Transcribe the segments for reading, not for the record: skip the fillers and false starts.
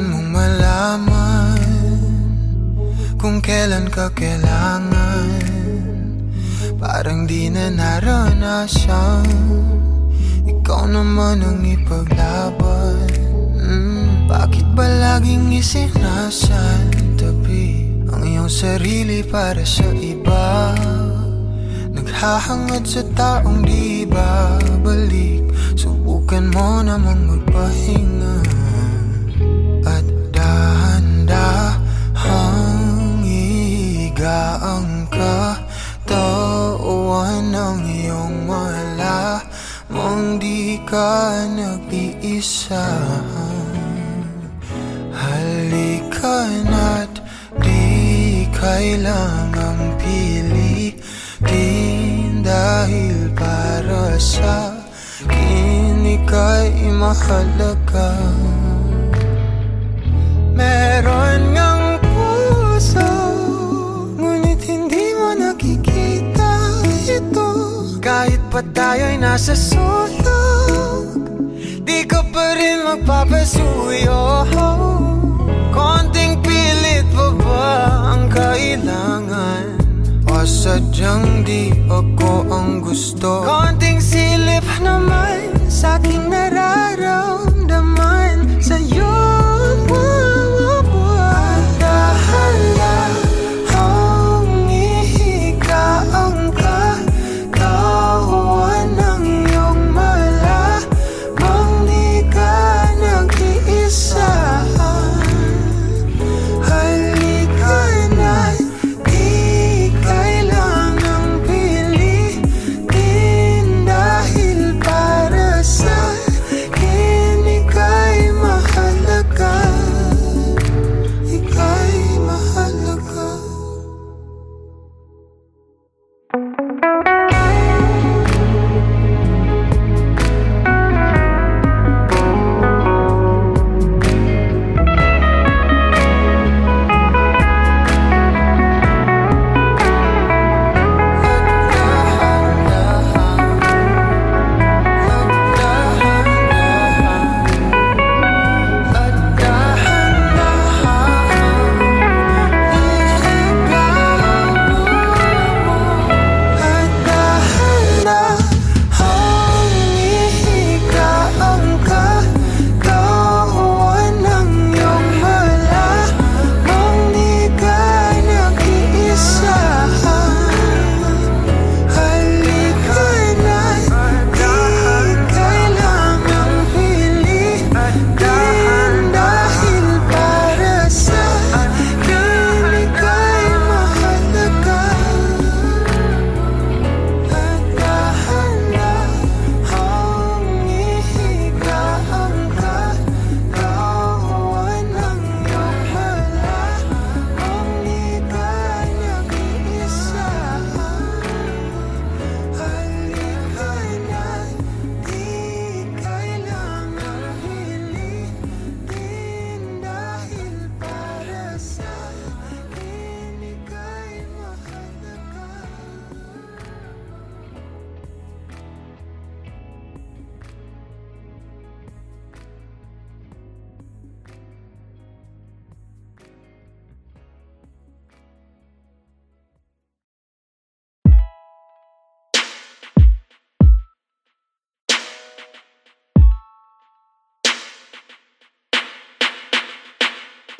Kailangan mong malaman kung kailan ka kailangan. Parang di na naranasan, ikaw naman ang ipaglaban. Bakit ba laging isinasantabi ang iyong sarili para sa iba? Naghahangad sa taong di babalik. Subukan mo namang magpahinga at dahan-dahang ihigaan ka. Tawan ng iyong malamang di ka nag-iisa. Halika na't di kailangang pilitin, dahil para sa akin ika'y mahalaga. Meron ngang puso, ngunit hindi mo nakikita ito. Kahit pa tayo'y nasa sulok, di ka pa rin magpapasuyo. Konting pilit pa ba ang kailangan? O sadyang di ako ang gusto? Konting silip naman sa aking nararamdaman sa'yo. Dahan-dahang ihigaan ka, tawan ng iyong malamang di ka nag-iisa. Halika na, di kailangang pilitin, dahil para sa akin ika'y mahalaga. Ika'y mahalaga.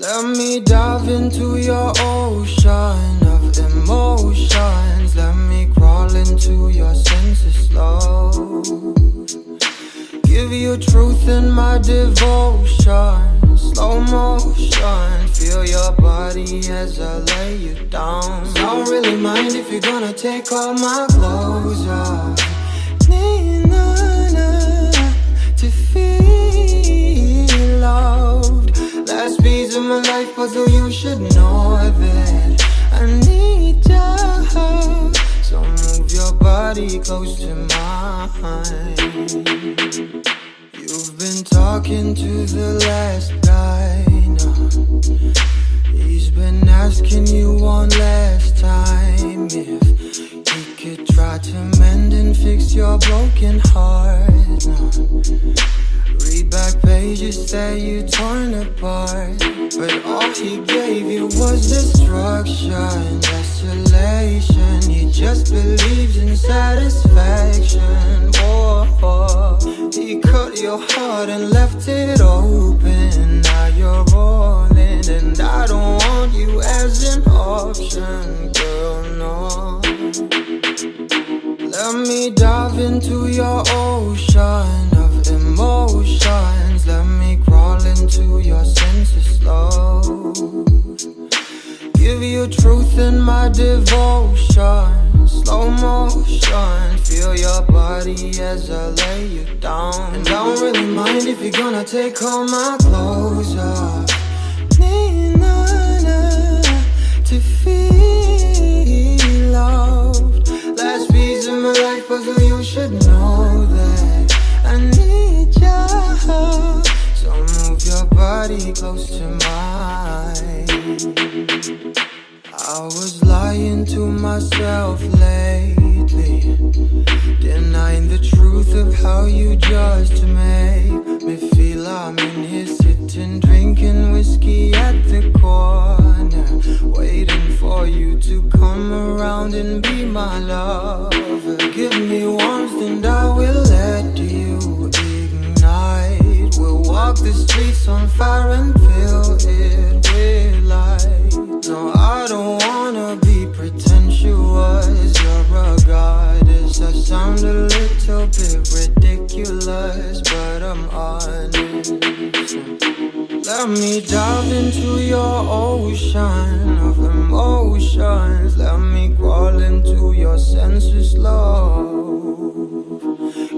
Let me dive into your ocean of emotions. Let me crawl into your senses slow. Give you truth in my devotion. Slow motion, feel your body as I lay you down. Don't really mind if you're gonna take all my clothes off. Need to feel loved. Last piece of my life puzzle, you should know that I need you. So move your body close to mine. You've been talking to the last guy now. He's been asking you one last time if he could try to mend and fix your broken heart now. Read back pages that you torn apart, but all he gave you was destruction, desolation. He just believes in satisfaction. Oh, he cut your heart and left it open. Now you're rolling, and I don't want you as an option, girl, no. Let me dive into your ocean of emotions. Let me crawl into your senses slow. Give you truth in my devotion. Slow motion. Feel your body as I lay you down. And I don't really mind if you're gonna take all my clothes off. Need none to feel loved. Last piece of my life puzzle, you should know that I need you. So move your body close to mine. I was lying to myself lately, denying the truth of how you just make me feel. I'm in here sitting, drinking whiskey at the corner, waiting for you to come around and be my lover. Give me warmth and I will let you ignite. We'll walk the streets on fire and fill it with light. No, I don't wanna be pretentious. You're a goddess. I sound a little bit ridiculous, but I'm honest. Let me dive into your ocean of emotions. Let me crawl into your senses, love.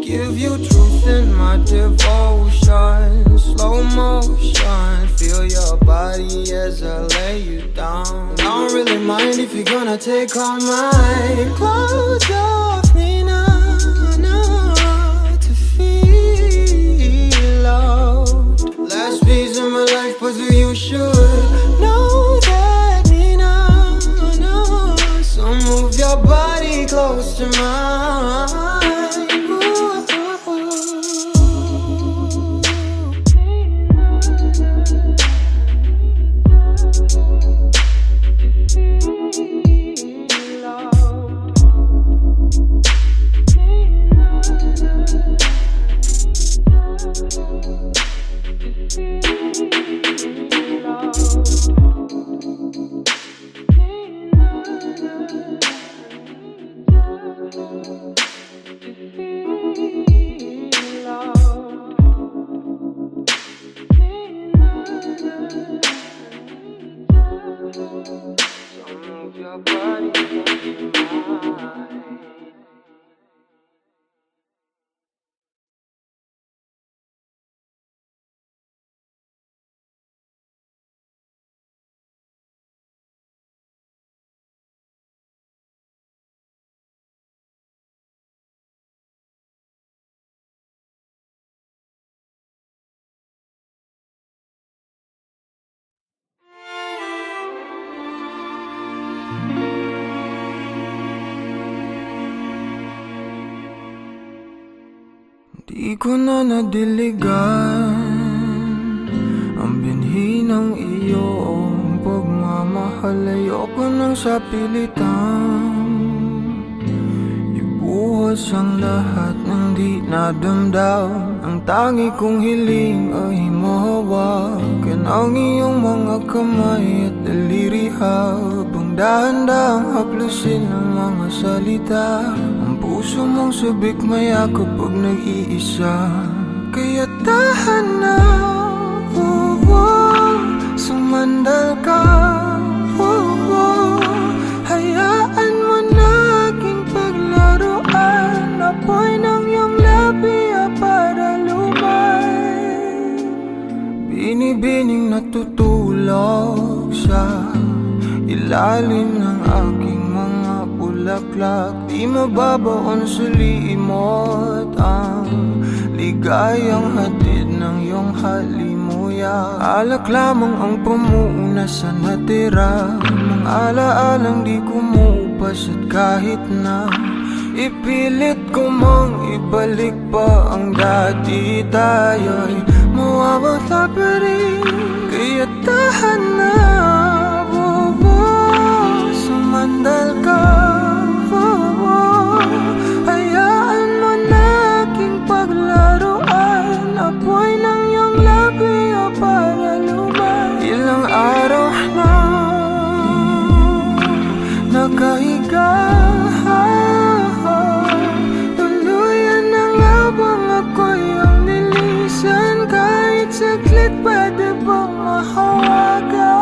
Give you truth in my devotion. Slow motion. Feel your body as I lay you down. I don't really mind if you're gonna take all my clothes off me now, to feel loved. Last piece of my life puzzle, you should know that me now. So move your body close to mine. Di ko na nadiligan ang binhi ng iyong pagmamahal. Ayoko nang sa pilitan ibuhos ang lahat ng di nadamdam. Ang tangi kong hiling ay mahawakan ang iyong mga kamay at daliri, habang dahan-dahang haplusin ang mga salita. Ang puso mong sabik mayakap pag nag-iisa. Kaya tahan na, sumandal ka, hayaan mo na aking paglaruan. Apoy ng iyong labi para lumay, binibining natutulog sa ilalim ng aking mga bulaklak. Di mababaon sa limot ang ligayang hatid ng iyong halimuyak. Alak lamang ang pamuuna sa natira, mga alaalang di kumupas. At kahit na ipilit ko mang ibalik pa ang dati, tayo'y mawawala pa rin. Kaya tahan na, sumandal ka. Hayaan mo na aking paglaruan, apoy ng iyong labi o para lumay. Ilang araw na nakahiga, tuluyan ang habang ako'y ang nilisan. Kahit saglit pwede bang mahawagan?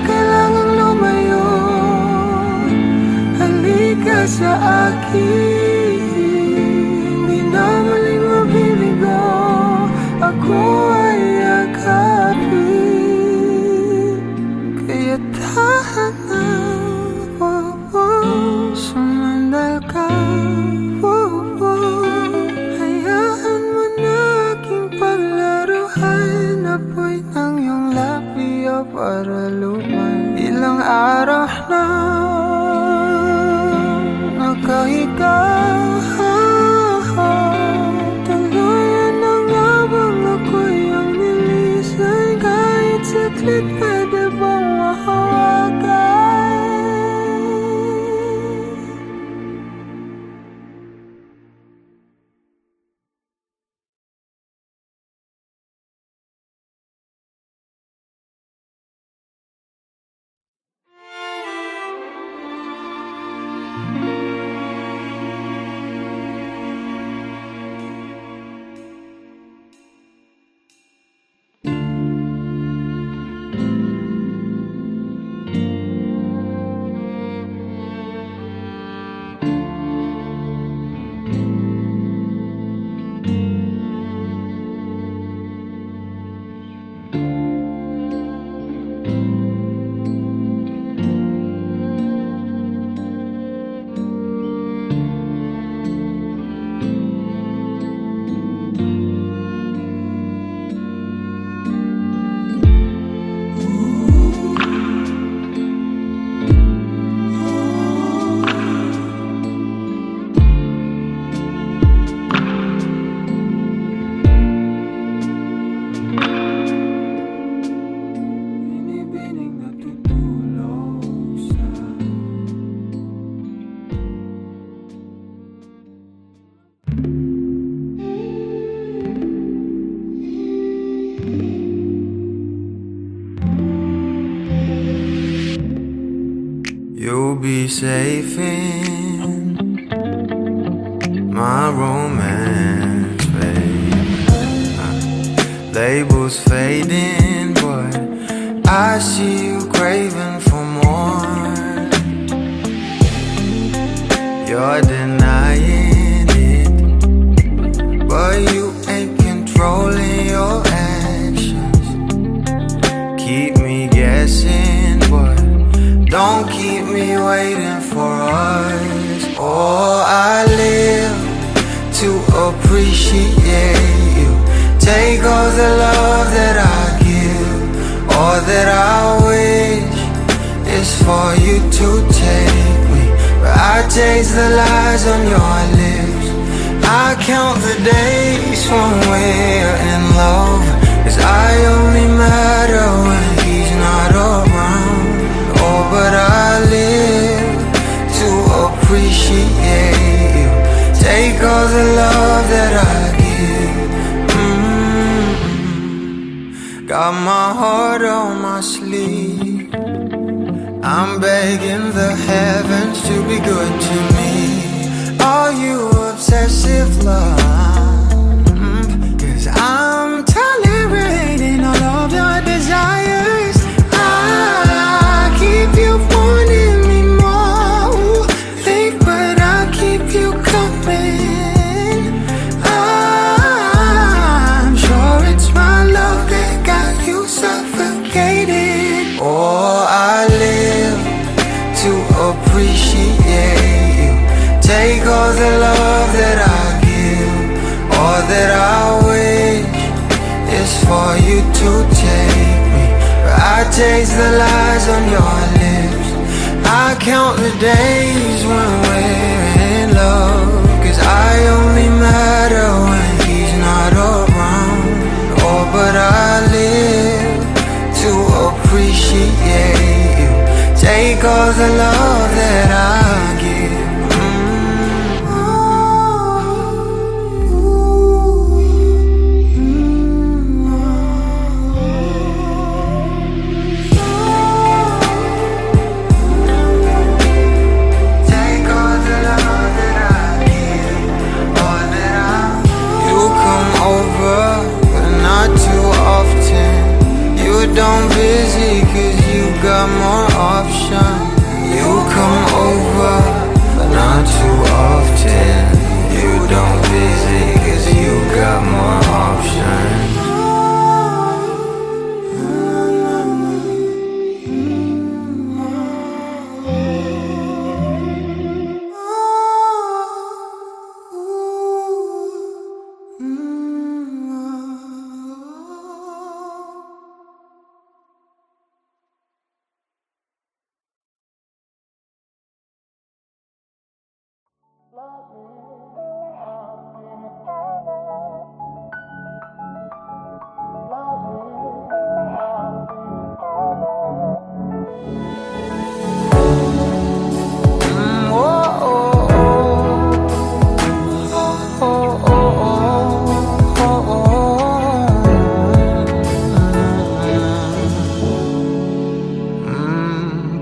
Kailangang lumayo, halika sa akin. Di na muling mabibigo, ako ay yakapin. Kaya tahan na, sumandal ka. Hayaan mo na aking paglaruan, apoy ng iyong labi o para lumay. Ilang araw na nakahiga, tuluyan ang habang ako'y ang nilisan. Kahit saglit pwede bang mahawagan? You'll be safe in my romance, babe. Labels fading, but I see you craving for more. You're denying it, but you ain't controlling your actions. Keep me guessing, but don't keep me waiting for us. Oh, I live to appreciate you. Take all the love that I give, all that I wish is for you to take me. But I taste the lies on your lips. I count the days when we're in love, 'cause I only matter when he's not around. Oh, but I live to appreciate you. Take all the love that I give. Got my heart on my sleeve. I'm begging the heavens to be good to me. Are you obsessive love? 'Cause I'm tolerating all of your desires. I keep appreciate you. Take all the love that I give, all that I wish is for you to take me. But I taste the lies on your lips. I count the days when we're in love, 'cause I only matter when he's not around. Oh, but I live to appreciate you. Take all the love that I give. Don't visit 'cause you got more options. You come over, but not too often. You don't visit 'cause you got more options.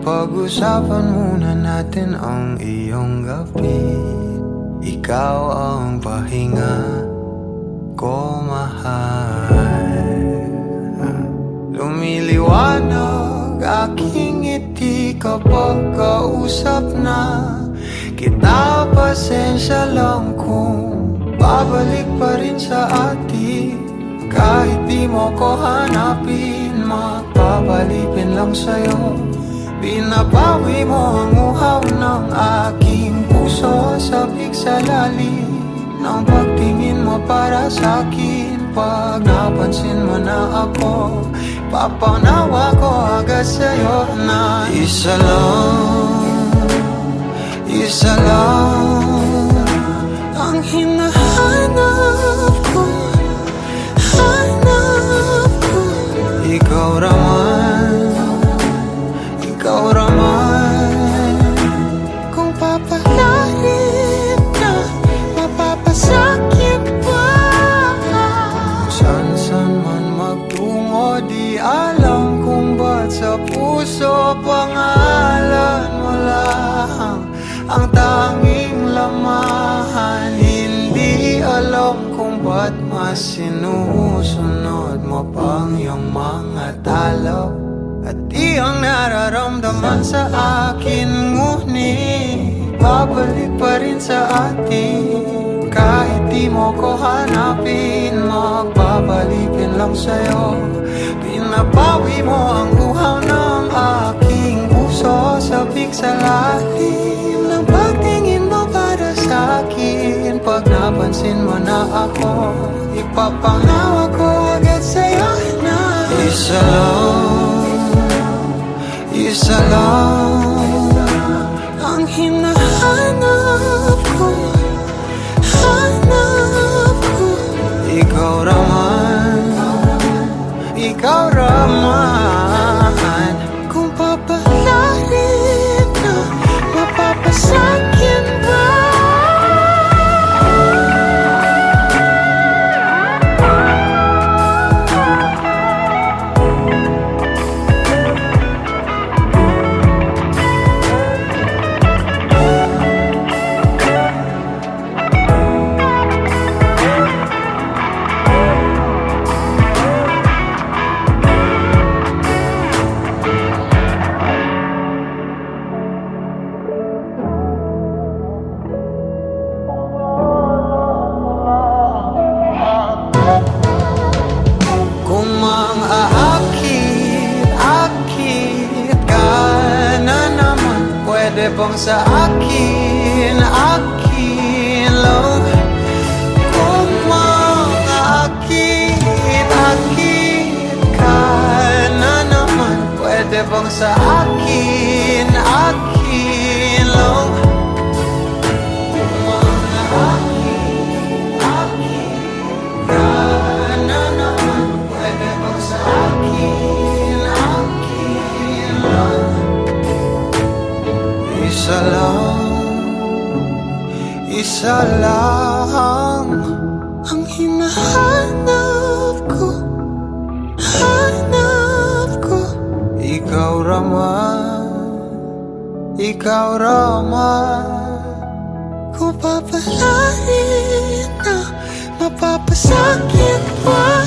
Pag-usapan muna natin ang iyong gabi. Ikaw ang pahinga ko, mahal. Lumiliwanag aking ngiti kapag kausap na kita. Pasensya lang kung babalik pa rin sa atin. Kahit di mo ko hanapin, magpapalipin lang sa'yo. Binabawi mo ang uhaw ng aking puso, sabik sa lalim ng pagtingin mo para sa'kin. Pag napansin mo na ako, papanawa ko agad sa'yo na isa lang ang hinahanap ko, hanap ko. Ikaw raman, kung papalalim na, mapapasakit pa. San man magtungo, di alam kung ba't sa puso pangalan mo lang ang tanging lamahan. Hindi alam kung ba't mas sinusunod mo pang iyong mga talo. At di ang nararamdaman sa akin, ngunit babalik pa rin sa atin. Kahit di mo ko hanapin, magpapalipin lang sa'yo. Pinapawi mo ang uhaw ng aking puso, sabik sa lalim ng pagtingin mo para sa'kin. Pag napansin mo na ako, ipapanawa ko agad sa'yo na isa lang ang hinahanap ko, hanap ko. Ikaw raman, kung papalalim na, mapapasakit ba? bang sa akin lang? Kung makakakit ka na naman, pwede bang sa akin lang? Kung makakakit ka na naman, pwede bang sa akin lang? Isa lang ang hinahanap ko, ikaw Rama. Kung papalarin na mapapasakit pa.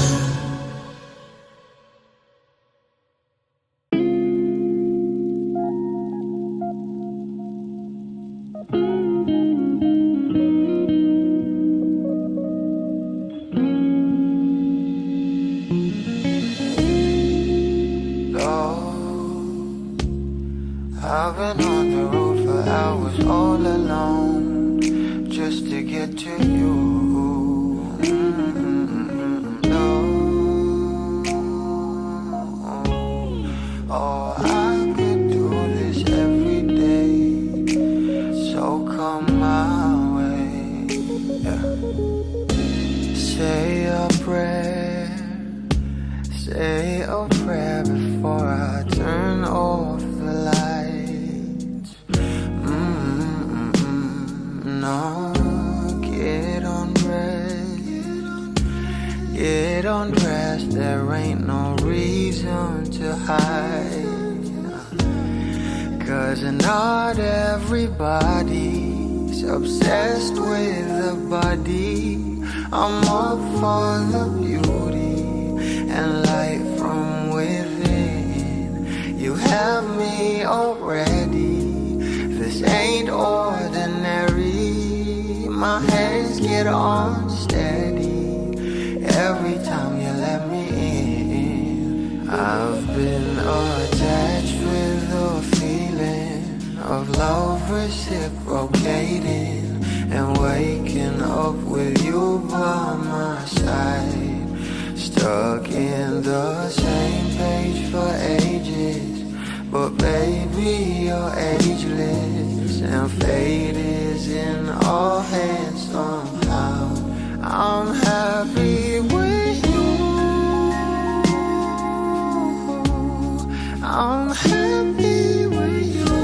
I've been on the road for hours all alone just to get to you. No. Oh, I could do this every day, so come my way. Yeah. Say a prayer before I turn off the lights. No, get undressed, there ain't no reason to hide. 'Cause not everybody's obsessed with the body. I'm up for the beauty and light from within. You have me already, this ain't ordinary. My hands get unsteady every time you let me in. I've been attached with the feeling of love reciprocating, and waking up with you by my side. Stuck in the same page for ages, but baby you're ageless, and fate is in our hands somehow. I'm happy with you, I'm happy with you,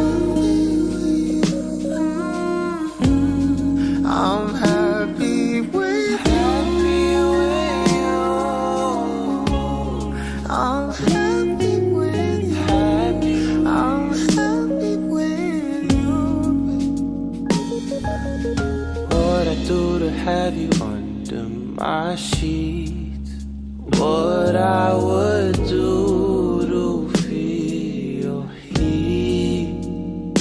I'm happy with you, I'm happy with you, I'm happy with you. What I do to have you under my sheets, what I would do to feel your heat.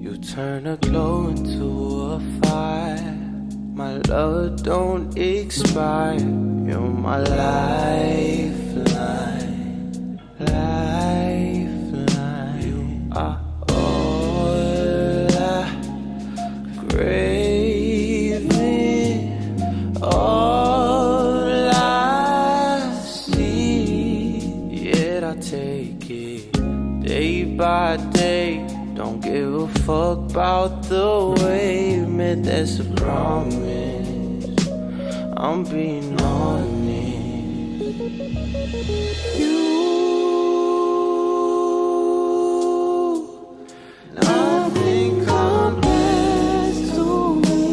You turn a glow into a fire, my love don't expire. You're my lifeline, lifeline. You are all I craving, all I see. Yet I take it day by day. Don't give a fuck about the way you meant, that's a promise. I'm being honest. Nothing compares to me.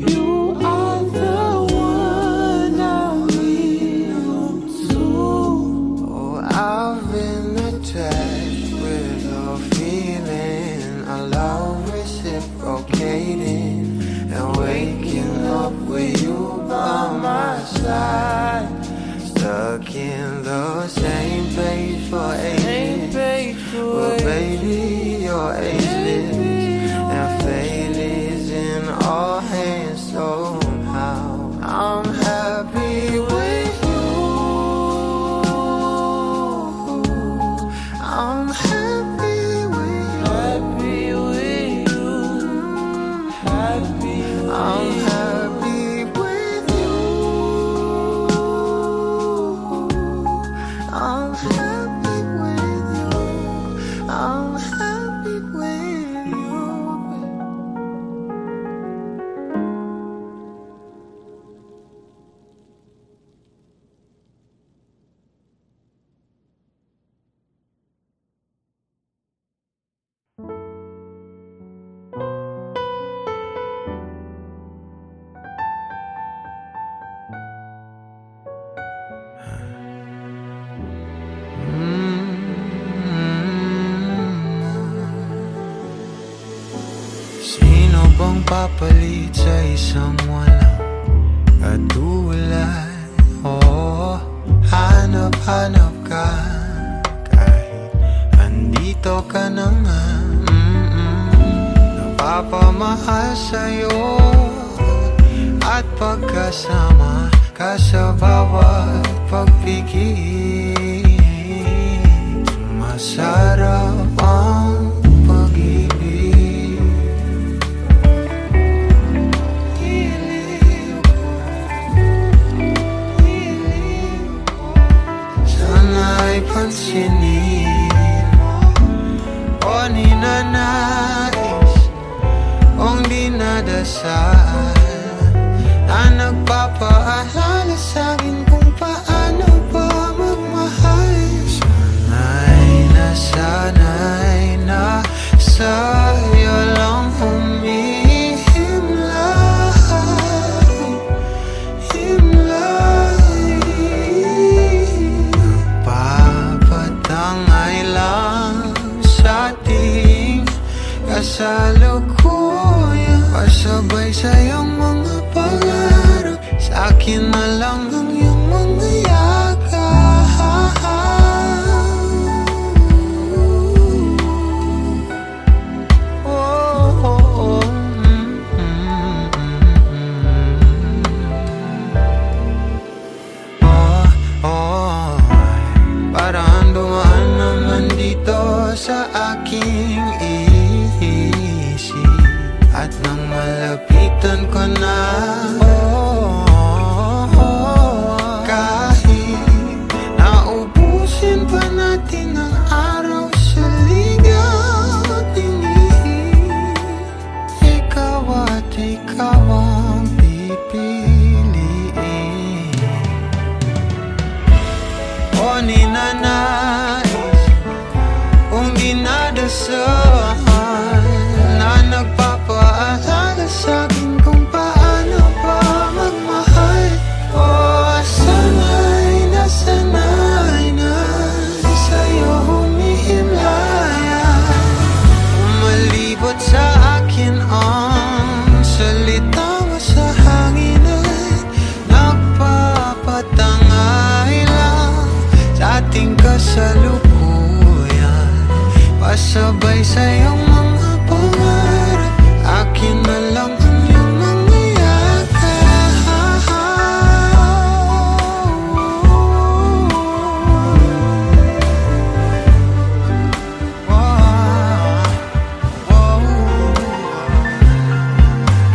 You are the one I belong to. Oh, I've been attached with a feeling, a love reciprocating. bang papalit sa isang walang katulad? Oh, hanap-hanap ka kahit andito ka na nga. Napapamahal sa'yo at pagkasama ka sa bawat pagpigil. Masarap ang pag-ibig. Hilig ko sana'y pansinin mo o ninanais kung dinadasal na nagpapaalala sa'kin kung paano ba magmahal. Sana'y na sa'yo lang himlay. Nagpapatangay lang sa ating kasalukuyan, pasabay sa'yong mga pangarap, sa'kin na lang ang iyong mga yakap. Parang dumaan naman dito sa aking isip, at nang malapitan ko na, kahit naubusin pa natin ang araw sa ligaw at tingin, ikaw at ikaw ang pipiliin. O ninanais kung dinadasal na nagpapaalala sa'kin kung paano ba magmahal. O sana'y na sa'yo humihimlayan. Umalibot sa akin ang salita mo sa hangin at nagpapatangay lang sa ating kasalukuyan, pasabay sa'yong mga pangarap, akin na lang ang iyong mga yakap.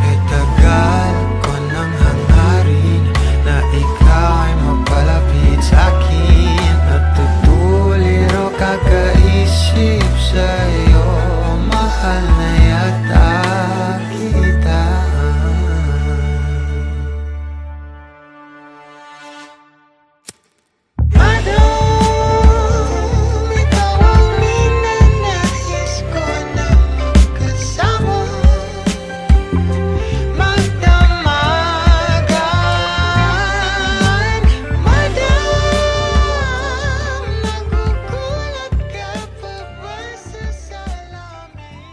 Kay tagal ko nang hangarin na ikaw ay mapalapit sa'kin, natutuliro kakaisip sa'yo, mahal na yata kita. Madam, ikaw ang ninanais ko na magkasama, magdamagan. Madam, nagugulat ka pa ba sa salamin?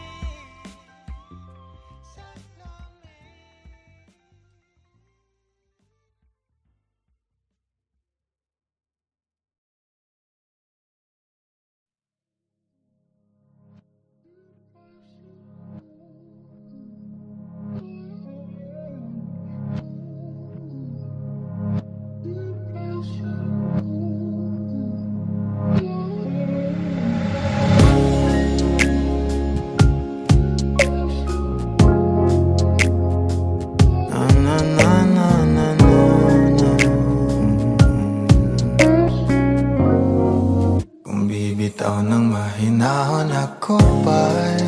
Kung bibitaw ng mahinahon ako ba'y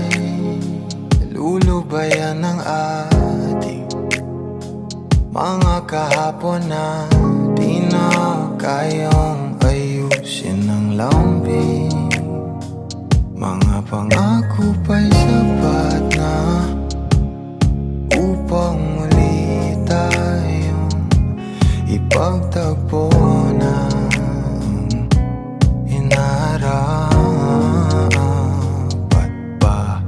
lulubayan ng ating mga kahapon na di na kayang ayusin ng lambing. Mga pangako pa'y sapat na upang muli tayong ipagtagpo na inarapat ba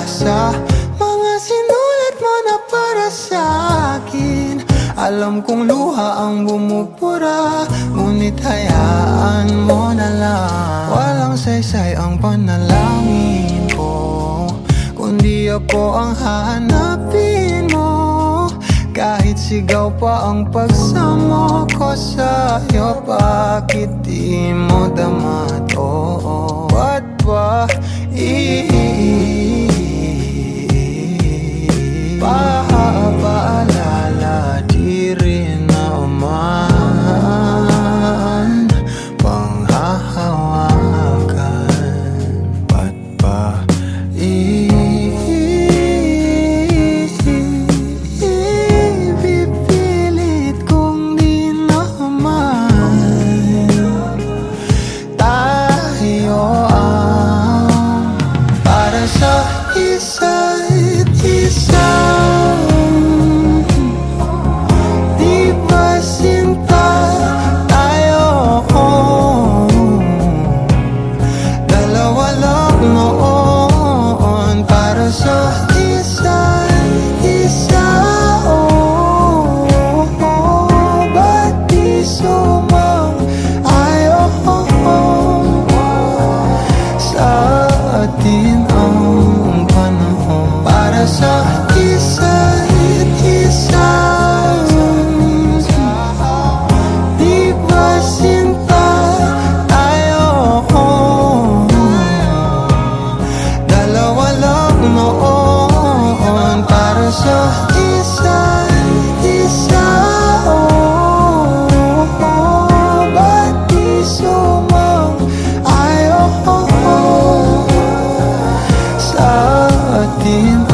sa mga sinulat mo na para sa akin. Alam kong luha ang bumubura, ngunit hayaan mo na lang. Walang saysay ang panalangin ko, kundi ako ang hahanapin mo. Kahit sigaw pa ang pagsamo ko sa'yo, bakit di mo dama to? Ba't ba paalala di rin naman panghahawakan? Ba't ba pipilit kong di naman tayo ang para sa isa't isa? Di ba sinta tayo? Dalawa lang noon para sa isa't isa. Ba't di sumang-ayon sa atin ang panahon para sa isa't isa? Di ba sinta tayo? Dalawa lang noon para sa isa't isa. Ba't di sumang-ayon sa atin